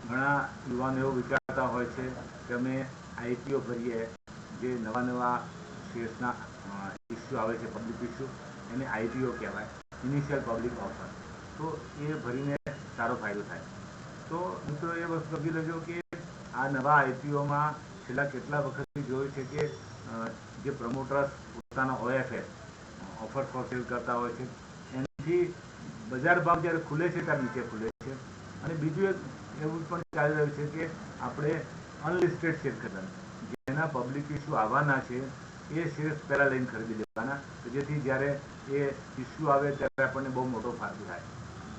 ઘણા યુવાનો એવું વિચારતા હોય છે કે અમે આઈપીઓ ભરીએ, જે નવા નવા શેર્સના ઇસ્યુ આવે છે, પબ્લિક ઇસ્યુ, એને આઈપીઓ કહેવાય, ઇનિશિયલ પબ્લિક ઓફર. તો એ ભરીને સારો ફાયદો થાય. તો મિત્રો એ વસ્તુ સમજી લેજો કે આ નવા આઈપીઓમાં છેલ્લા કેટલા વખતથી જોયું છે કે જે પ્રમોટર્સ પોતાના ઓએફએસ, ઓફર ફોર સેલ કરતા હોય છે, એનાથી બજાર ભાવ જ્યારે ખુલે છે ત્યારે નીચે ખુલે છે. અને બીજું એક એવું પણ ચાલી રહ્યું છે કે આપણે અનલિસ્ટેડ શેર ખરીદવાના, જેના પબ્લિક ઇસ્યુ આવવાના છે એ શેર્સ પહેલાં લઈને ખરીદી લેવાના, જેથી જ્યારે એ ઇસ્યુ આવે ત્યારે આપણને બહુ મોટો ફાયદો થાય.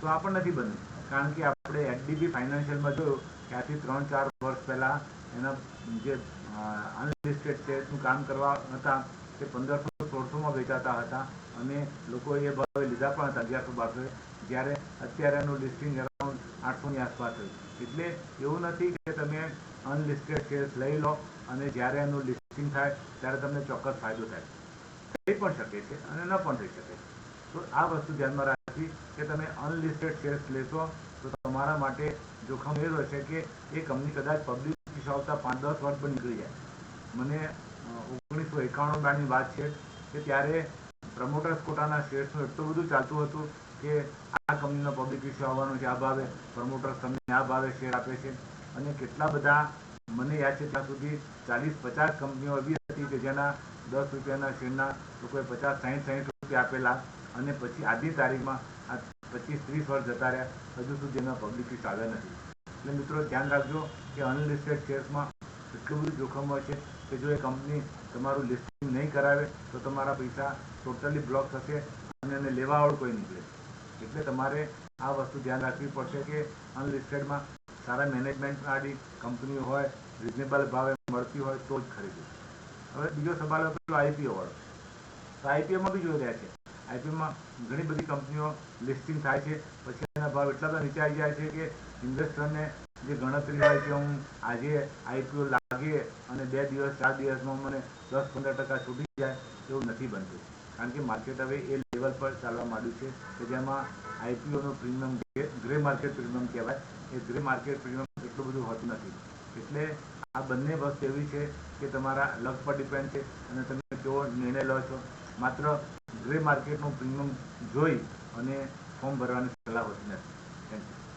તો આ પણ નથી બન્યું, કારણ કે આપણે એચડીબી ફાઇનાન્શિયલમાં જોયું કે આથી 3-4 વર્ષ પહેલાં એના જે અનલિસ્ટેડ શેર્સનું કામ કરવા હતા તે 1500-1600માં વેચાતા હતા અને લોકોએ એ ભાવે લીધા પણ હતા 1100-1200, જ્યારે અત્યારે એનું લિસ્ટિંગ અરાઉન્ડ 800ની આસપાસ થયું. એટલે એવું નથી કે તમે અનલિસ્ટેડ શેર્સ લઈ લો અને જ્યારે એનું લિસ્ટિંગ થાય ત્યારે તમને ચોક્કસ ફાયદો થાય. થઈ પણ શકે છે અને ન પણ થઈ શકે. તો આ વસ્તુ ધ્યાનમાં રાખવી કે તમે અનલિસ્ટેડ શેર્સ લેશો તો તમારા માટે જોખમ એ રહેશે કે એ કંપની કદાચ પબ્લિક ઇસ્યુ આવતા 5-10 વર્ષ પર નીકળી જાય. મને 1991-92ની વાત છે કે ત્યારે પ્રમોટર્સ કોટાના શેર્સનું એટલું બધું ચાલતું હતું કે આ કંપનીનો પબ્લિક ઇસ્યુ આવવાનો છે, આ ભાવે પ્રમોટર્સ તમને આ ભાવે શેર આપે છે. અને કેટલા બધા, મને યાદ છે ત્યાં સુધી 40-50 કંપનીઓ એવી હતી કે જેના 10 રૂપિયાના શેરના લોકોએ 50-60 રૂપિયા આપેલા અને પછી આજની તારીખમાં આ 25-30 વર્ષ જતા રહ્યા, હજુ સુધી એના પબ્લિક ઇસ્યુ આવ્યા નથી. એટલે મિત્રો ધ્યાન રાખજો કે અનલિસ્ટેડ શેર્સમાં એટલું બધું જોખમ હોય છે કે જો એ કંપની તમારું લિસ્ટિંગ નહીં કરાવે તો તમારા પૈસા ટોટલી બ્લોક થશે અને એને લેવાવાળું કોઈ નીકળે. એટલે તમારે આ વસ્તુ ધ્યાન રાખવી પડશે કે અનલિસ્ટેડમાં સારા મેનેજમેન્ટવાળી કંપનીઓ હોય, રિઝનેબલ ભાવે મળતી હોય તો જ ખરીદવું. હવે બીજો સવાલ હતો આઈપીઓ વાળો. તો આઈપીઓમાં બી જોઈ રહ્યા છે, આઈપીઓમાં ઘણી બધી કંપનીઓ લિસ્ટિંગ થાય છે, પછી એના ભાવ એટલા બધા નીચે આવી જાય છે કે ઇન્વેસ્ટરને જે ગણતરી હોય કે હું આજે આઈપીઓ લાગે અને 2 દિવસ 4 દિવસમાં મને 10-15% છૂટી જાય, એવું નથી બનતું. કારણ કે માર્કેટ હવે એ લેવલ પર ચાલવા માંડ્યું છે કે જેમાં આઈપીઓનું પ્રીમિયમ ગ્રે માર્કેટ પ્રીમિયમ કહેવાય, એ ગ્રે માર્કેટ પ્રીમિયમ એટલું બધું હોતું નથી. એટલે આ બંને વસ્તુ એવી છે કે તમારા લક પર ડિપેન્ડ છે અને તમે કેવો નિર્ણય લો છો. માત્ર ગ્રે માર્કેટનું પ્રીમિયમ જોઈ અને ફોર્મ ભરવાની સલાહ હોતી નથી. Thank you.